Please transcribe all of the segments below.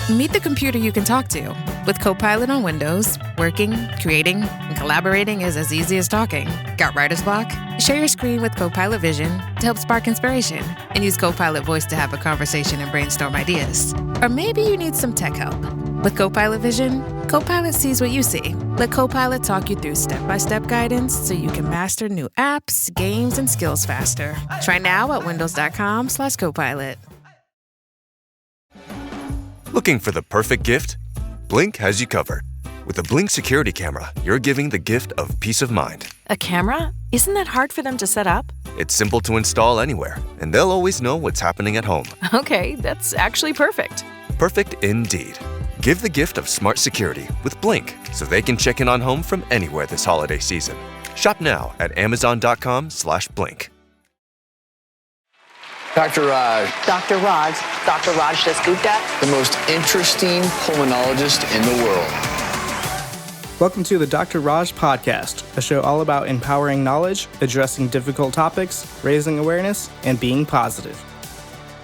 Meet the computer you can talk to. With Copilot on Windows, working, creating, and collaborating is as easy as talking. Got writer's block? Share your screen with Copilot Vision to help spark inspiration, and use Copilot Voice to have a conversation and brainstorm ideas. Or maybe you need some tech help. With Copilot Vision, Copilot sees what you see. Let Copilot talk you through step-by-step guidance so you can master new apps, games, and skills faster. Try now at windows.com/Copilot. Looking for the perfect gift? Blink has you covered. With a Blink security camera, you're giving the gift of peace of mind. A camera? Isn't that hard for them to set up? It's simple to install anywhere, and they'll always know what's happening at home. Okay, that's actually perfect. Perfect indeed. Give the gift of smart security with Blink so they can check in on home from anywhere this holiday season. Shop now at amazon.com/blink. Dr. Raj. Dr. Raj. Dr. Raj Dasgupta. The most interesting pulmonologist in the world. Welcome to the Dr. Raj Podcast, a show all about empowering knowledge, addressing difficult topics, raising awareness, and being positive.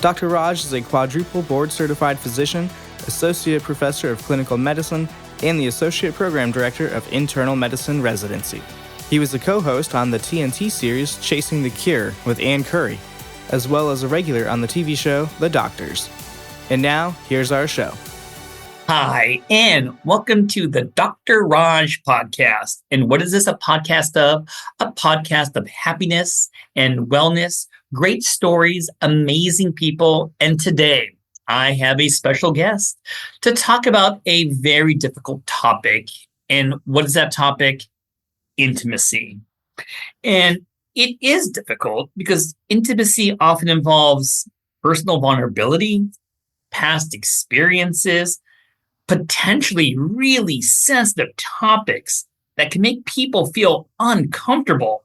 Dr. Raj is a quadruple board-certified physician, associate professor of clinical medicine, and the associate program director of internal medicine residency. He was a co-host on the TNT series Chasing the Cure with Ann Curry, as well as a regular on the TV show The Doctors. And now, here's our show. Hi, and welcome to the Dr. Raj Podcast. And what is this a podcast of? A podcast of happiness and wellness, great stories, amazing people. And today, I have a special guest to talk about a very difficult topic. And what is that topic? Intimacy. And it is difficult because intimacy often involves personal vulnerability, past experiences, potentially really sensitive topics that can make people feel uncomfortable.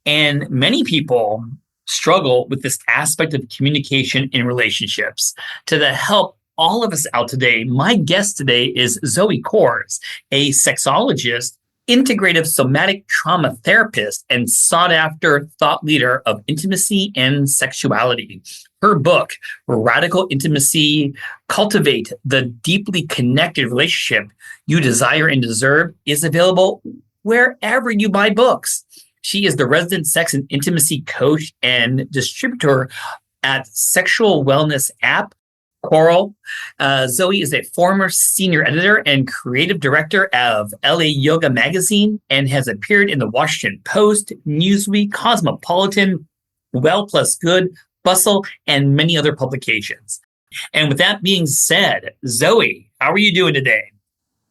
And many people struggle with this aspect of communication in relationships. To help all of us out today, my guest today is Zoë Kors, a sexologist, integrative somatic trauma therapist, and sought-after thought leader of intimacy and sexuality. Her book, Radical Intimacy, Cultivate the Deeply Connected Relationship You Desire and Deserve, is available wherever you buy books. She is the resident sex and intimacy coach and distributor at Sexual Wellness app, Coral. Zoë is a former senior editor and creative director of LA Yoga Magazine and has appeared in the Washington Post, Newsweek, Cosmopolitan, Well Plus Good, Bustle, and many other publications. And with that being said, Zoë, how are you doing today?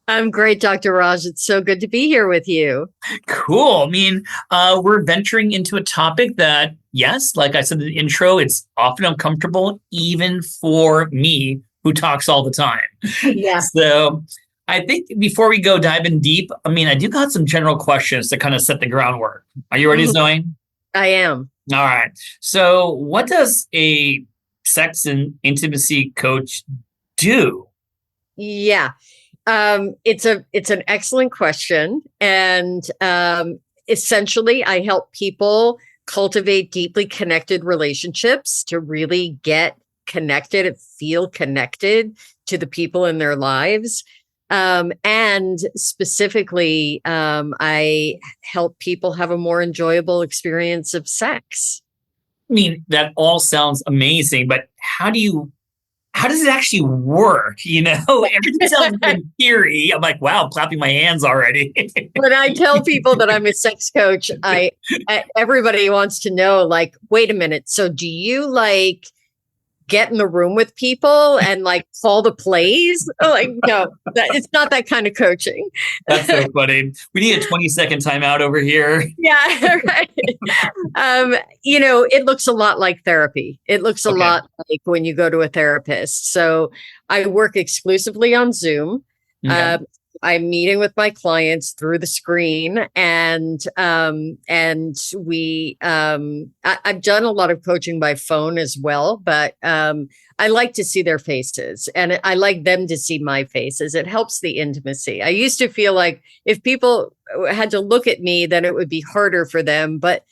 I'm great, Dr. Raj. It's so good to be here with you. Cool. I mean, we're venturing into a topic that, yes, like I said in the intro, it's often uncomfortable, even for me, who talks all the time. Yeah. So I think before we go diving deep, I do got some general questions to kind of set the groundwork. Are you ready, Zoë? I am. All right. So what does a sex and intimacy coach do? Yeah. It's an excellent question. And essentially, I help people cultivate deeply connected relationships to really get connected and feel connected to the people in their lives. And specifically, I help people have a more enjoyable experience of sex. That all sounds amazing, but how does it actually work? Everything sounds good in theory. I'm like, wow, I'm clapping my hands already. When I tell people that I'm a sex coach, everybody wants to know, like, wait a minute. So do you get in the room with people and call the plays? No, it's not that kind of coaching. That's so funny. We need a 20-second timeout over here. Yeah, right. It looks a lot like therapy. It looks a lot like when you go to a therapist. So I work exclusively on Zoom. Okay. I'm meeting with my clients through the screen, and we I've done a lot of coaching by phone as well, but I like to see their faces, and I like them to see my faces. It helps the intimacy. I used to feel like if people had to look at me, then it would be harder for them, but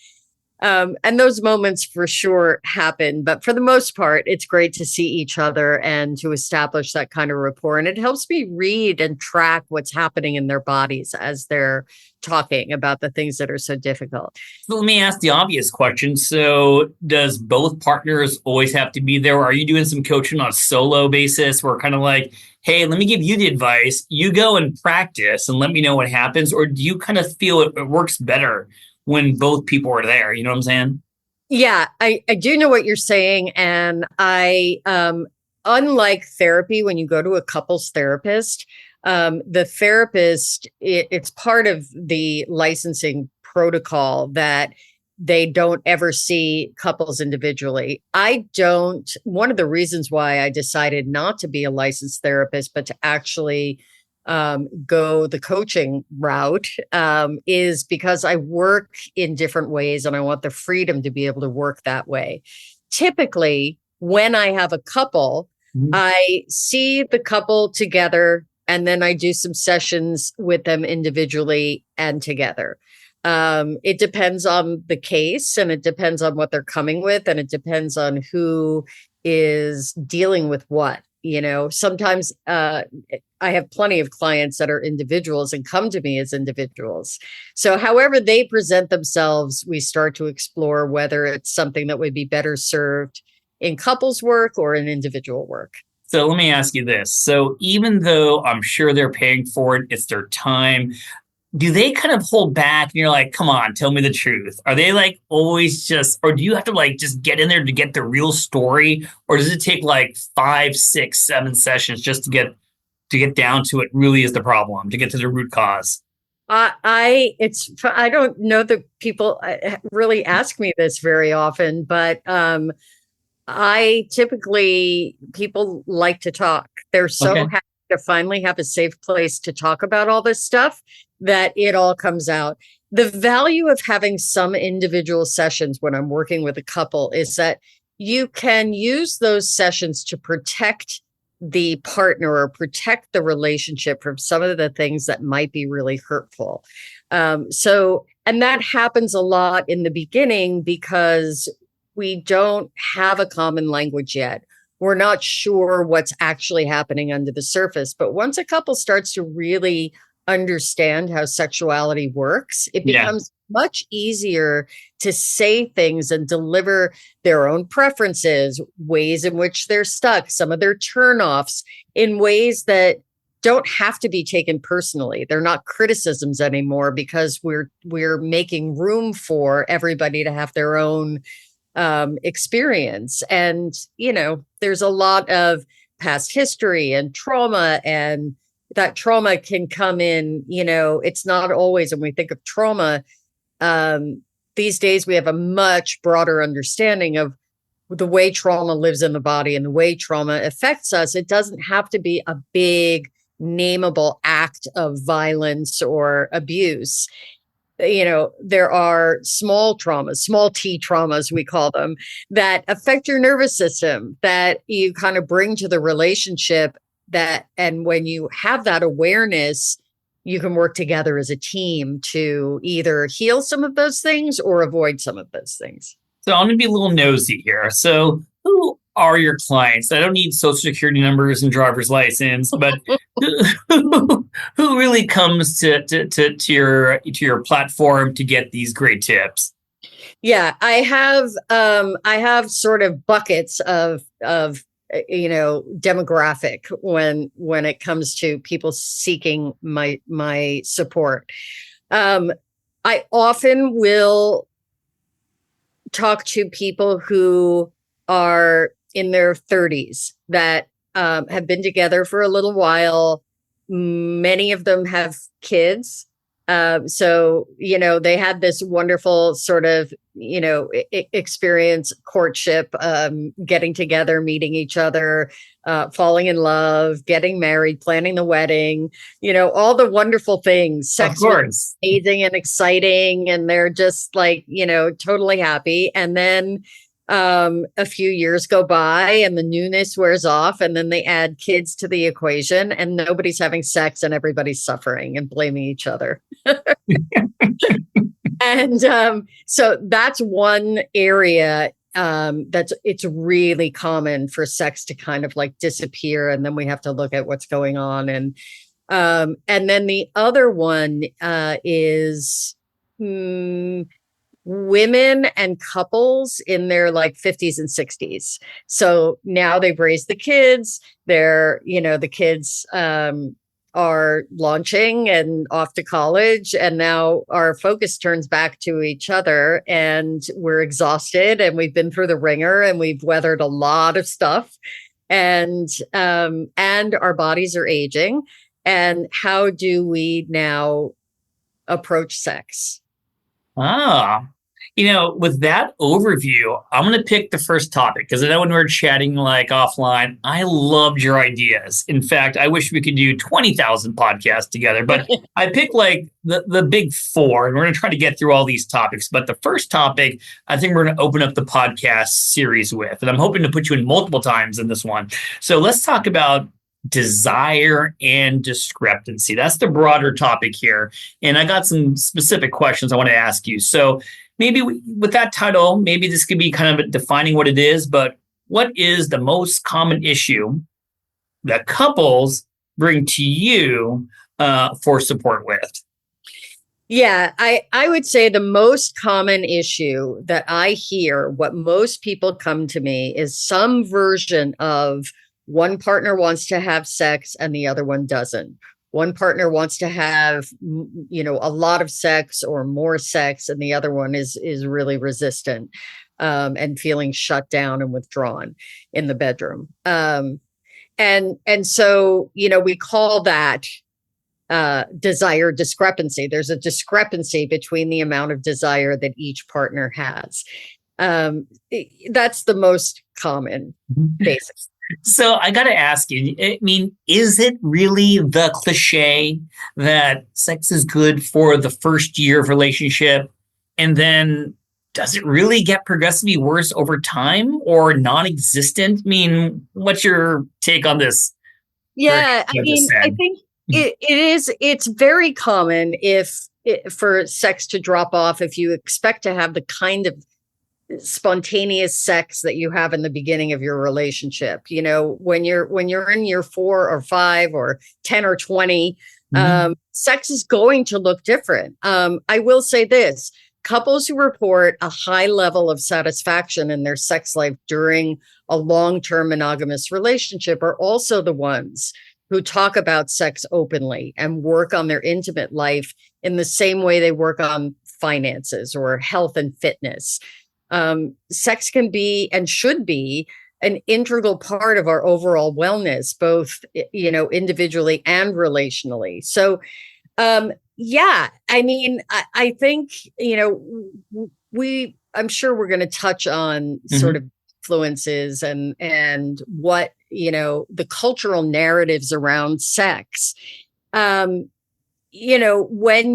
And those moments for sure happen. But for the most part, it's great to see each other and to establish that kind of rapport. And it helps me read and track what's happening in their bodies as they're talking about the things that are so difficult. So let me ask the obvious question. So does both partners always have to be there? Or are you doing some coaching on a solo basis where kind of like, hey, let me give you the advice, you go and practice and let me know what happens? Or do you kind of feel it works better when both people are there? You know what I'm saying? Yeah, I do know what you're saying. And unlike therapy, when you go to a couples therapist, the therapist, it's part of the licensing protocol that they don't ever see couples individually. One of the reasons why I decided not to be a licensed therapist, but to actually go the coaching route is because I work in different ways and I want the freedom to be able to work that way. Typically, when I have a couple, I see the couple together and then I do some sessions with them individually and together. It depends on the case and it depends on what they're coming with and it depends on who is dealing with what. Sometimes I have plenty of clients that are individuals and come to me as individuals. So however they present themselves, we start to explore whether it's something that would be better served in couples work or in individual work. So let me ask you this. So even though I'm sure they're paying for it, it's their time, do they kind of hold back and you're like, come on, tell me the truth? Are they like always or do you have to like just get in there to get the real story? Or does it take like 5, 6, 7 sessions just to get down to it really is the problem, to get to the root cause? I don't know that people really ask me this very often, but people like to talk. They're so happy to finally have a safe place to talk about all this stuff that it all comes out. The value of having some individual sessions when I'm working with a couple is that you can use those sessions to protect the partner or protect the relationship from some of the things that might be really hurtful. And that happens a lot in the beginning because we don't have a common language yet. We're not sure what's actually happening under the surface. But once a couple starts to really understand how sexuality works, it becomes much easier to say things and deliver their own preferences, ways in which they're stuck, some of their turnoffs in ways that don't have to be taken personally. They're not criticisms anymore because we're making room for everybody to have their own experience. And, there's a lot of past history and trauma, and that trauma can come in, it's not always, when we think of trauma, these days we have a much broader understanding of the way trauma lives in the body and the way trauma affects us. It doesn't have to be a big, nameable act of violence or abuse. There are small traumas, small T traumas, we call them, that affect your nervous system that you kind of bring to the relationship and when you have that awareness, you can work together as a team to either heal some of those things or avoid some of those things. So I'm going to be a little nosy here. So who are your clients? I don't need social security numbers and driver's license, but who really comes to your platform to get these great tips? Yeah, I have sort of buckets of demographic when it comes to people seeking my support. I often will talk to people who are in their 30s that have been together for a little while. Many of them have kids. So, they had this wonderful sort of, experience, courtship, getting together, meeting each other, falling in love, getting married, planning the wedding, all the wonderful things. Sex was amazing and exciting. And they're just like, totally happy. And then a few years go by and the newness wears off, and then they add kids to the equation and nobody's having sex and everybody's suffering and blaming each other. And so that's one area it's really common for sex to kind of like disappear, and then we have to look at what's going on. And then the other one is women and couples in their like 50s and 60s. So now they've raised the kids. The kids are launching and off to college, and now our focus turns back to each other, and we're exhausted, and we've been through the ringer, and we've weathered a lot of stuff, and our bodies are aging. And how do we now approach sex? With that overview, I'm going to pick the first topic because I know when we were chatting like offline, I loved your ideas. In fact, I wish we could do 20,000 podcasts together, but I picked like the big four, and we're going to try to get through all these topics. But the first topic, I think we're going to open up the podcast series with, and I'm hoping to put you in multiple times in this one. So let's talk about desire and discrepancy. That's the broader topic here. And I got some specific questions I want to ask you. So maybe with that title, maybe this could be kind of defining what it is, but what is the most common issue that couples bring to you for support with? Yeah, I would say the most common issue that I hear, what most people come to me, is some version of one partner wants to have sex and the other one doesn't. One partner wants to have, a lot of sex or more sex, and the other one is really resistant and feeling shut down and withdrawn in the bedroom. And so, we call that desire discrepancy. There's a discrepancy between the amount of desire that each partner has. That's the most common basis. So I got to ask you, I mean, is it really the cliche that sex is good for the first year of relationship? And then does it really get progressively worse over time or non-existent? I mean, what's your take on this? Yeah, I think it's very common for sex to drop off if you expect to have the kind of spontaneous sex that you have in the beginning of your relationship. When you're in year 4 or 5 or 10 or 20, sex is going to look different. I will say this: couples who report a high level of satisfaction in their sex life during a long-term monogamous relationship are also the ones who talk about sex openly and work on their intimate life in the same way they work on finances or health and fitness. Sex can be and should be an integral part of our overall wellness, both, individually and relationally. So, I think, I'm sure we're going to touch on sort of influences and what, the cultural narratives around sex. When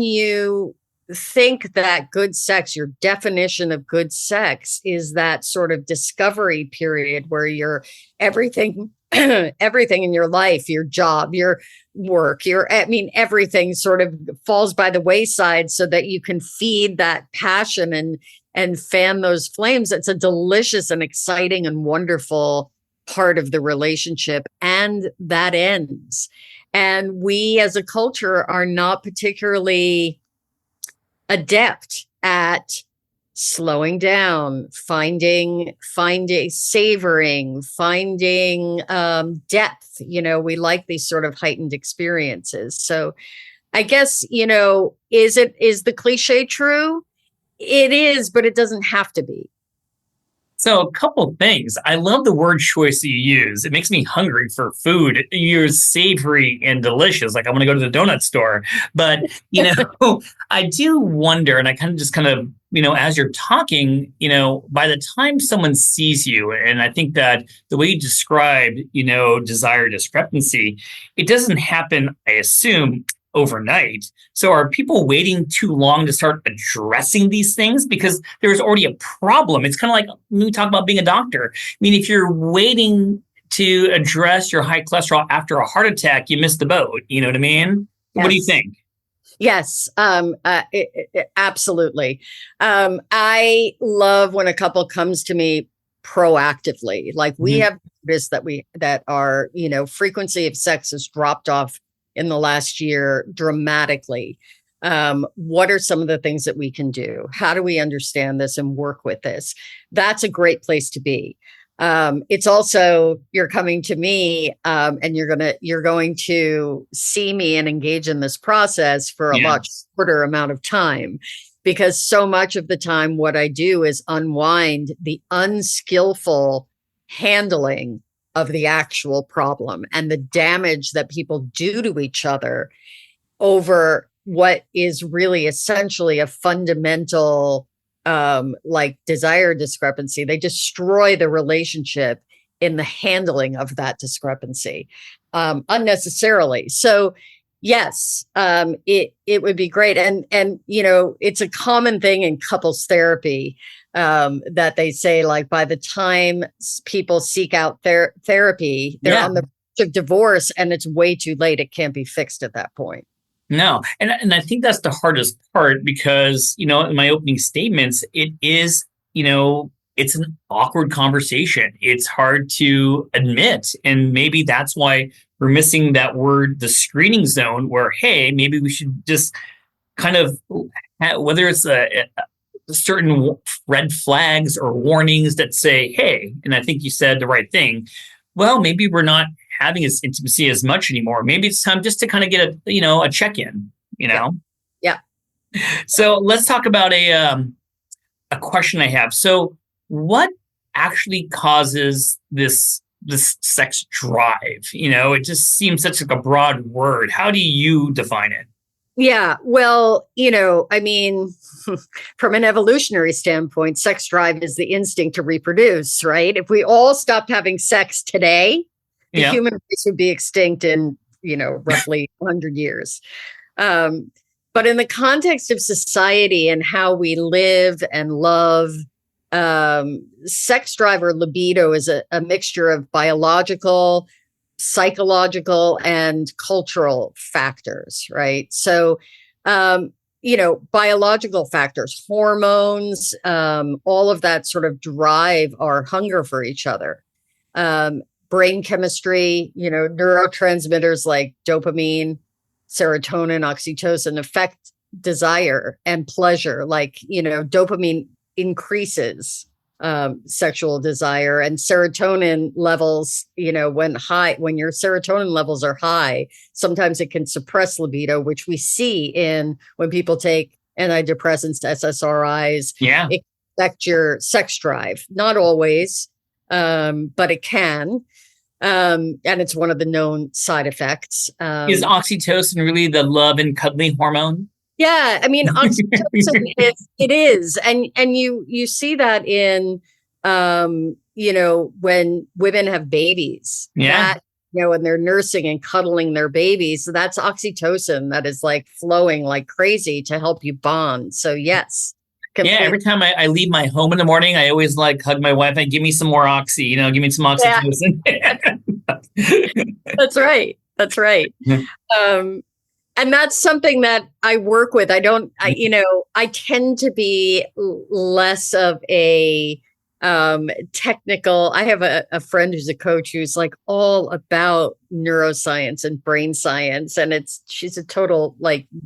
you think that good sex, your definition of good sex is that sort of discovery period where you're everything in your life, your job, your work, everything sort of falls by the wayside so that you can feed that passion and fan those flames. It's a delicious and exciting and wonderful part of the relationship, and that ends. And we as a culture are not particularly adept at slowing down, finding, savoring, finding depth. We like these sort of heightened experiences. So I guess, is the cliche true? It is, but it doesn't have to be. So a couple of things. I love the word choice that you use. It makes me hungry for food. You use savory and delicious. Like I want to go to the donut store. But, I do wonder, and I kind of, as you're talking, by the time someone sees you, and I think that the way you described, desire discrepancy, it doesn't happen, I assume, overnight. So are people waiting too long to start addressing these things because there's already a problem? It's kind of like when we talk about being a doctor. I mean, if you're waiting to address your high cholesterol after a heart attack, you missed the boat. You know what I mean? Yes. What do you think? Yes, absolutely. I love when a couple comes to me proactively. Like we have noticed that our, frequency of sex has dropped off in the last year dramatically. What are some of the things that we can do? How do we understand this and work with this? That's a great place to be. It's also, you're coming to me, and you're going to see me and engage in this process for a much shorter amount of time, because so much of the time what I do is unwind the unskillful handling of the actual problem and the damage that people do to each other over what is really essentially a fundamental desire discrepancy. They destroy the relationship in the handling of that discrepancy unnecessarily. So yes, it would be great. And it's a common thing in couples therapy that they say, like, by the time people seek out therapy, they're on the verge of divorce and it's way too late. It can't be fixed at that point. No. And I think that's the hardest part because, in my opening statements, it is, it's an awkward conversation. It's hard to admit. And maybe that's why we're missing that word, the screening zone, where, hey, maybe we should just kind of, whether it's a certain red flags or warnings that say, hey, and I think you said the right thing. Well, maybe we're not having this intimacy as much anymore. Maybe it's time just to kind of get a check-in, Yeah. So let's talk about a question I have. So what actually causes this sex drive? It just seems such like a broad word. How do you define it? Yeah, well, from an evolutionary standpoint, sex drive is the instinct to reproduce, right? If we all stopped having sex today, the human race would be extinct in, roughly 100 years. But in the context of society and how we live and love, sex drive or libido is a mixture of biological, psychological, and cultural factors, right? So, biological factors, hormones, all of that sort of drive our hunger for each other. Brain chemistry, neurotransmitters like dopamine, serotonin, oxytocin affect desire and pleasure. Like, dopamine increases sexual desire, and serotonin levels, when your serotonin levels are high, sometimes it can suppress libido, which we see when people take antidepressants, SSRIs. Yeah. It can affect your sex drive. Not always, but it can. And it's one of the known side effects. Is oxytocin really the love and cuddling hormone? Yeah, oxytocin is, and you see that in, when women have babies. Yeah. That, when they're nursing and cuddling their babies, so that's oxytocin that is like flowing like crazy to help you bond. So yes. Yeah, every time I leave my home in the morning, I always hug my wife and give me some more oxy, give me some oxytocin. Yeah. That's right. Yeah. And that's something that I work with. I tend to be less of a technical. I have a friend who's a coach who's like all about neuroscience and brain science. And she's a total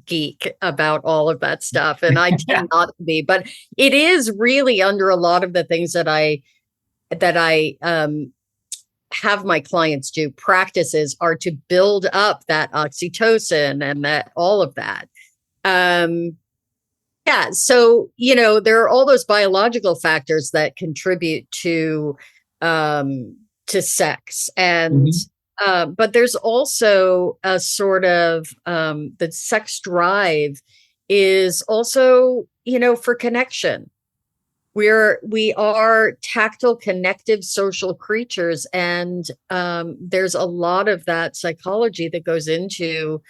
geek about all of that stuff. And I tend not to be, but it is really under a lot of the things that I have my clients do. Practices are to build up that oxytocin and that all of that. So, there are all those biological factors that contribute to sex. And, but there's also a sort of, the sex drive is also, for connection. We are tactile, connective, social creatures. And there's a lot of that psychology that goes into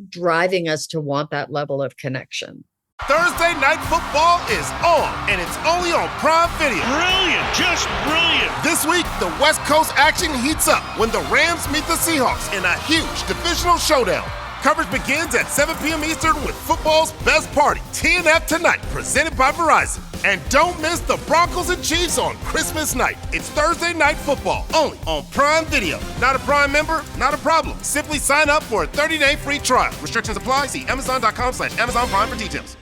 driving us to want that level of connection. Thursday Night Football is on, and it's only on Prime Video. Brilliant, just brilliant. This week, the West Coast action heats up when the Rams meet the Seahawks in a huge divisional showdown. Coverage begins at 7 p.m. Eastern with football's best party, TNF Tonight, presented by Verizon. And don't miss the Broncos and Chiefs on Christmas night. It's Thursday Night Football, only on Prime Video. Not a Prime member? Not a problem. Simply sign up for a 30-day free trial. Restrictions apply. See Amazon.com/Amazon Prime for details.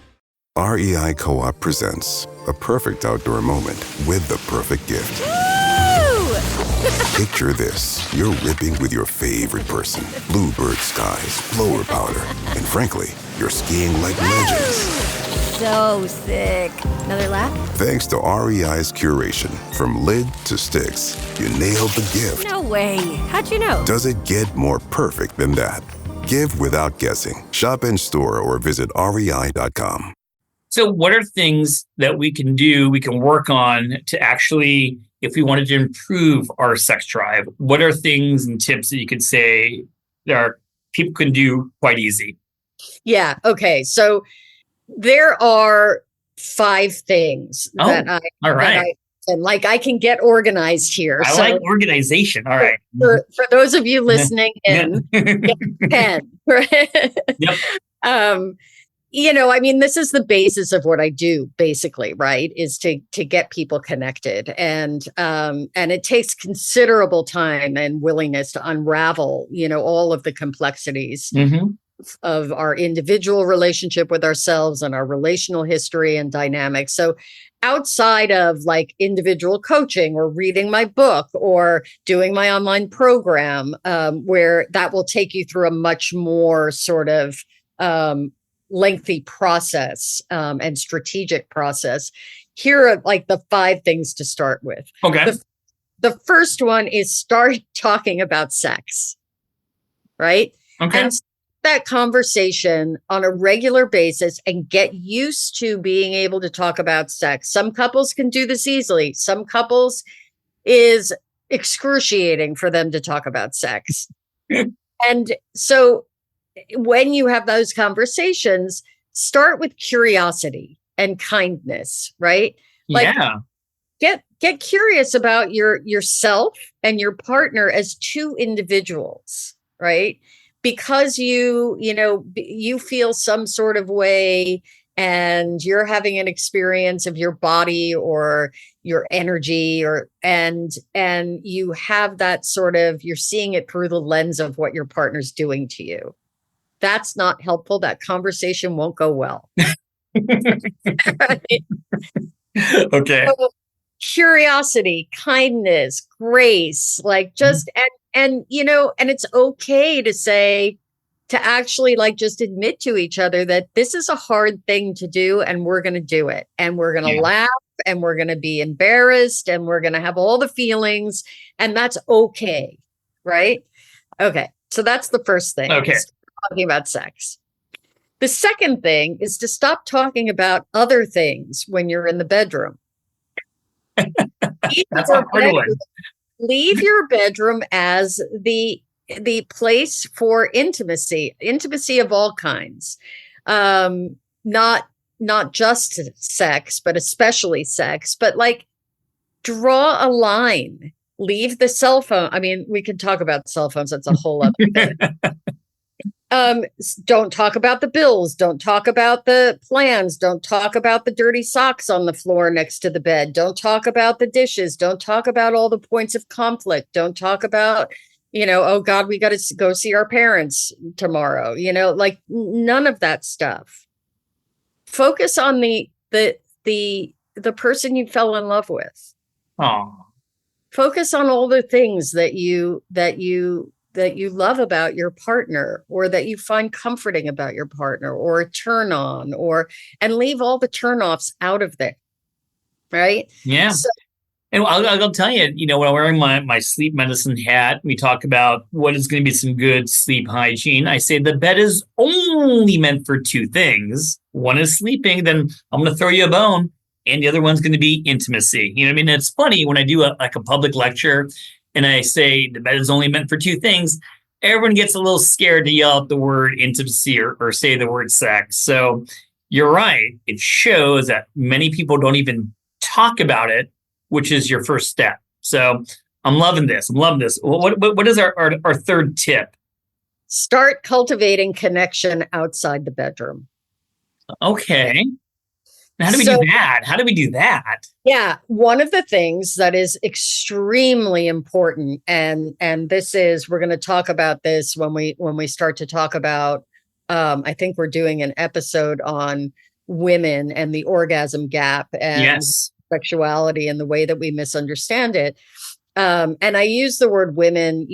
REI Co-op presents a perfect outdoor moment with the perfect gift. Picture this. You're ripping with your favorite person. Bluebird skies, blower powder, and frankly, you're skiing like legends. So sick. Another lap? Thanks to REI's curation, from lid to sticks, you nailed the gift. No way. How'd you know? Does it get more perfect than that? Give without guessing. Shop in store or visit rei.com. So what are things that we can do, we can work on to actually, if we wanted to improve our sex drive, what are things and tips that you could say that people can do quite easy? Yeah. Okay. So there are 5 things that I can get organized here. I like organization. All right. For those of you listening in, get a pen, right? Yep. This is the basis of what I do, basically, right? Is to get people connected. And it takes considerable time and willingness to unravel, all of the complexities of our individual relationship with ourselves and our relational history and dynamics. So outside of like individual coaching or reading my book or doing my online program, where that will take you through a much more sort of lengthy process and strategic process. Here are like the 5 things to start with. Okay. The first one is start talking about sex, right? Okay. And that conversation on a regular basis and get used to being able to talk about sex. Some couples can do this easily. Some couples is excruciating for them to talk about sex. And so when you have those conversations, start with curiosity and kindness, right? Get curious about yourself and your partner as 2 individuals, right? Because you feel some sort of way and you're having an experience of your body or your energy and you have that sort of, you're seeing it through the lens of what your partner's doing to you. That's not helpful. That conversation won't go well. Right? Okay. So, curiosity, kindness, grace, like just, and it's okay to say, to actually like just admit to each other that this is a hard thing to do and we're going to do it and we're going to laugh and we're going to be embarrassed and we're going to have all the feelings and that's okay. Right. Okay. So that's the first thing. Okay. Talking about sex. The second thing is to stop talking about other things when you're in the bedroom. Leave your bedroom as the place for intimacy of all kinds. Not just sex, but especially sex, but like draw a line, leave the cell phone. I mean, we can talk about cell phones. That's a whole other thing. Don't talk about the bills. Don't talk about the plans. Don't talk about the dirty socks on the floor next to the bed. Don't talk about the dishes. Don't talk about all the points of conflict. Don't talk about, oh God, we got to go see our parents tomorrow. Like none of that stuff. Focus on the person you fell in love with. Oh. Focus on all the things that you love about your partner or that you find comforting about your partner or a turn on and leave all the turn offs out of there. Right. Yeah. So, and I'll tell you, when I'm wearing my sleep medicine hat, we talk about what is going to be some good sleep hygiene. I say the bed is only meant for 2 things. One is sleeping, then I'm going to throw you a bone. And the other one's going to be intimacy. You know what I mean? It's funny when I do a public lecture and I say the bed is only meant for 2 things, everyone gets a little scared to yell out the word intimacy or say the word sex. So you're right. It shows that many people don't even talk about it, which is your first step. So I'm loving this. What is our third tip? Start cultivating connection outside the bedroom. Okay. How do we do that? How do we do that? Yeah, one of the things that is extremely important, and this is, we're going to talk about this when we start to talk about, I think we're doing an episode on women and the orgasm gap and sexuality and the way that we misunderstand it. And I use the word women,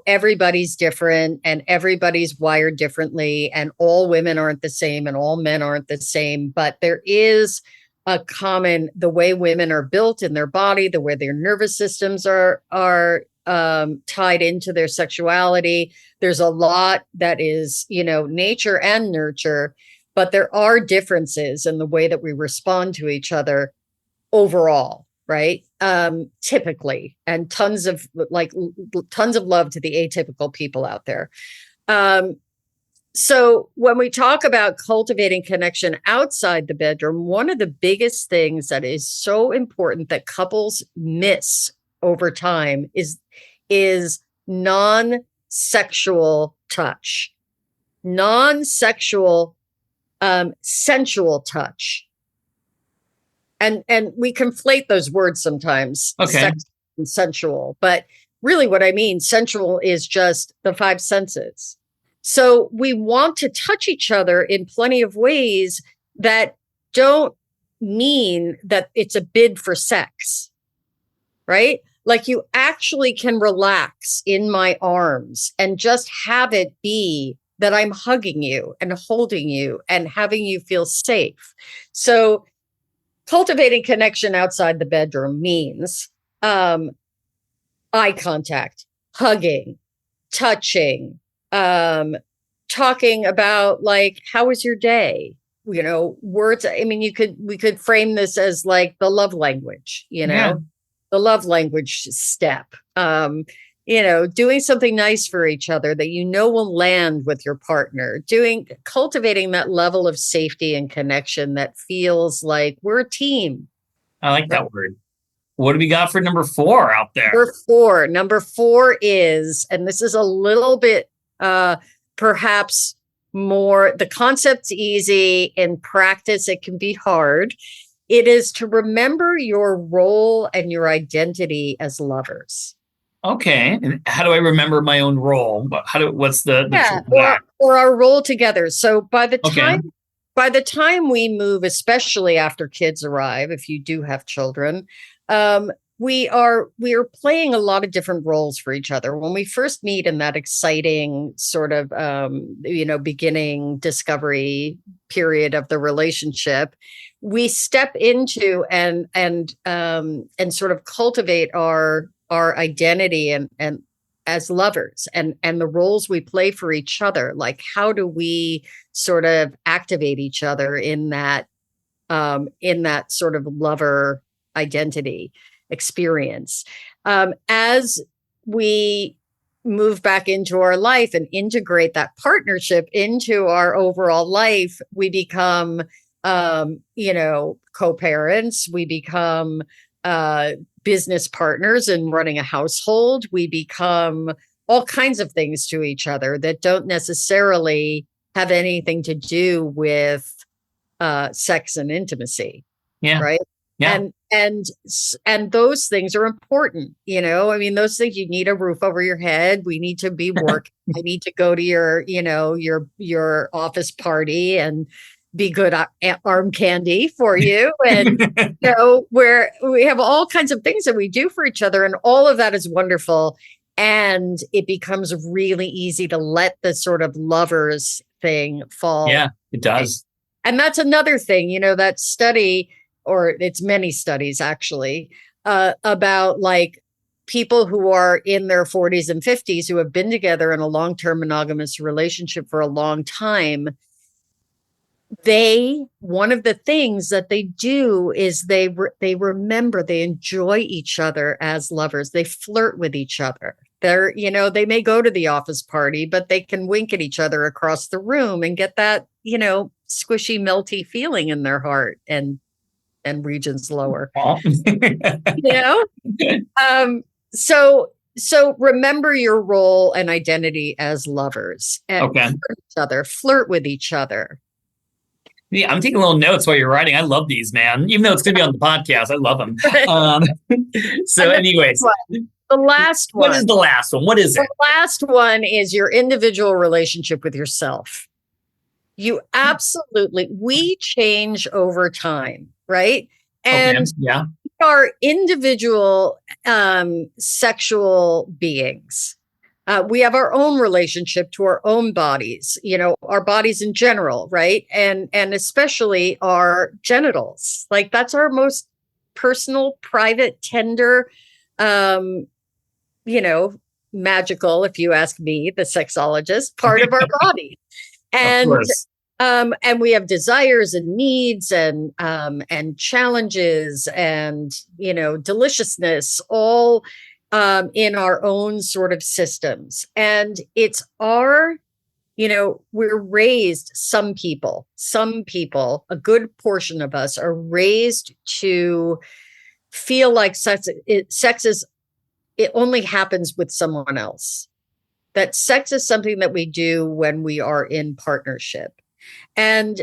everybody's different and everybody's wired differently, and all women aren't the same and all men aren't the same, but there is a common, the way women are built in their body, the way their nervous systems are tied into their sexuality. There's a lot that is, nature and nurture, but there are differences in the way that we respond to each other overall. Right. Typically, and tons of love to the atypical people out there. So when we talk about cultivating connection outside the bedroom, one of the biggest things that is so important that couples miss over time is non-sexual touch, non-sexual, sensual touch. And we conflate those words sometimes, sex and sensual. But really what I mean, sensual is just the five senses. So we want to touch each other in plenty of ways that don't mean that it's a bid for sex, right? Like you actually can relax in my arms and just have it be that I'm hugging you and holding you and having you feel safe. So cultivating connection outside the bedroom means eye contact, hugging, touching, talking about like, how was your day? Words. I mean, we could frame this as like the love language, the love language step. Doing something nice for each other that will land with your partner, cultivating that level of safety and connection that feels like we're a team. I like that word. What do we got for number 4 out there? Number four is, and this is a little bit perhaps more, the concept's easy. In practice, it can be hard. It is to remember your role and your identity as lovers. Okay. And how do I remember my own role? What's the or our role together. So by the time we move, especially after kids arrive, if you do have children, we are playing a lot of different roles for each other. When we first meet in that exciting sort of beginning discovery period of the relationship, we step into and sort of cultivate our identity and as lovers and the roles we play for each other. Like, how do we sort of activate each other in that sort of lover identity experience? As we move back into our life and integrate that partnership into our overall life, we become co-parents, we become business partners in running a household. We become all kinds of things to each other that don't necessarily have anything to do with sex and intimacy. Yeah. Right. Yeah. And those things are important. Those things, you need a roof over your head. We need to be working. I need to go to your office party and be good arm candy for you. And, where we have all kinds of things that we do for each other. And all of that is wonderful. And it becomes really easy to let the sort of lovers thing fall. Yeah, it does. And that's another thing, that study, or it's many studies actually, about like people who are in their 40s and 50s who have been together in a long-term monogamous relationship for a long time. One of the things that they do is they remember, they enjoy each other as lovers. They flirt with each other. They may go to the office party, but they can wink at each other across the room and get that, squishy, melty feeling in their heart and regions lower. So So remember your role and identity as lovers. And flirt with each other. Yeah, I'm taking little notes while you're writing. I love these, man. Even though it's going to be on the podcast, I love them. So anyways. The last one. What is the last one? What is it? The last one is your individual relationship with yourself. You absolutely, we change over time, right? And we are individual sexual beings. We have our own relationship to our own bodies, our bodies in general, right? And especially our genitals. Like that's our most personal, private, tender, magical, if you ask me, the sexologist, part of our body. And we have desires and needs and challenges and, deliciousness all in our own sort of systems. And it's we're raised, some people, a good portion of us are raised to feel like sex is, it only happens with someone else. That sex is something that we do when we are in partnership. And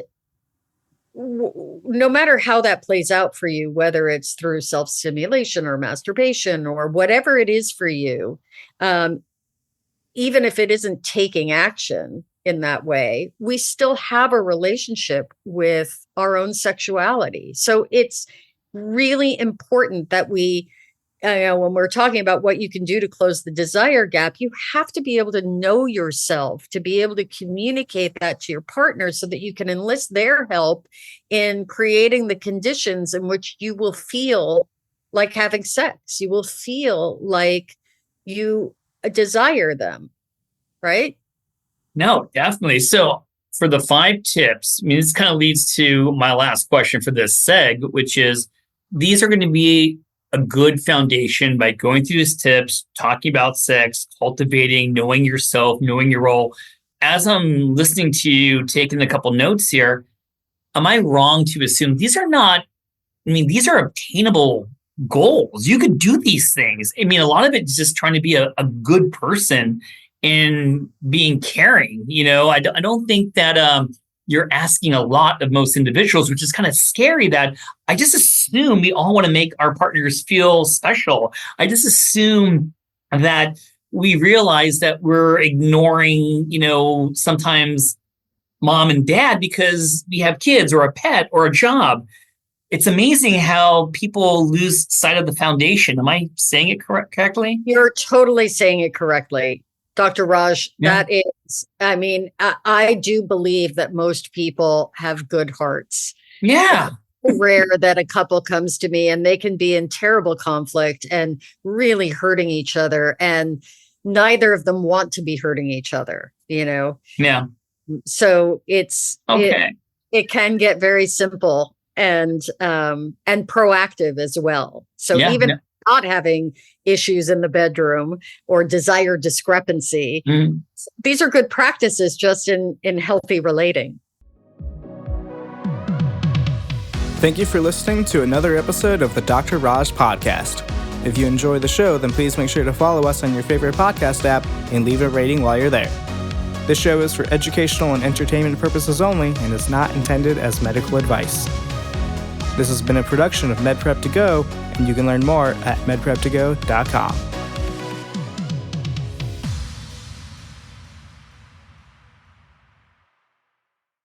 no matter how that plays out for you, whether it's through self-stimulation or masturbation or whatever it is for you, even if it isn't taking action in that way, we still have a relationship with our own sexuality. So it's really important that we, when we're talking about what you can do to close the desire gap, you have to be able to know yourself, to be able to communicate that to your partner so that you can enlist their help in creating the conditions in which you will feel like having sex. You will feel like you desire them, right? No, definitely. So for the 5 tips, this kind of leads to my last question for this seg, which is these are going to be a good foundation by going through these tips, talking about sex, cultivating, knowing yourself, knowing your role. As I'm listening to you, taking a couple notes here, am I wrong to assume these are these are obtainable goals? You could do these things. A lot of it is just trying to be a good person and being caring. I don't think that you're asking a lot of most individuals, which is kind of scary that I just assume we all want to make our partners feel special. I just assume that we realize that we're ignoring, sometimes mom and dad because we have kids or a pet or a job. It's amazing how people lose sight of the foundation. Am I saying it correctly? You're totally saying it correctly. Dr. Raj, that is, I do believe that most people have good hearts. Yeah. It's rare that a couple comes to me and they can be in terrible conflict and really hurting each other. And neither of them want to be hurting each other, Yeah. So it's, okay. It can get very simple and proactive as well. So even not having issues in the bedroom or desire discrepancy. Mm-hmm. These are good practices just in healthy relating. Thank you for listening to another episode of the Dr. Raj podcast. If you enjoy the show, then please make sure to follow us on your favorite podcast app and leave a rating while you're there. This show is for educational and entertainment purposes only and is not intended as medical advice. This has been a production of MedPrep2Go, and you can learn more at medprep2go.com.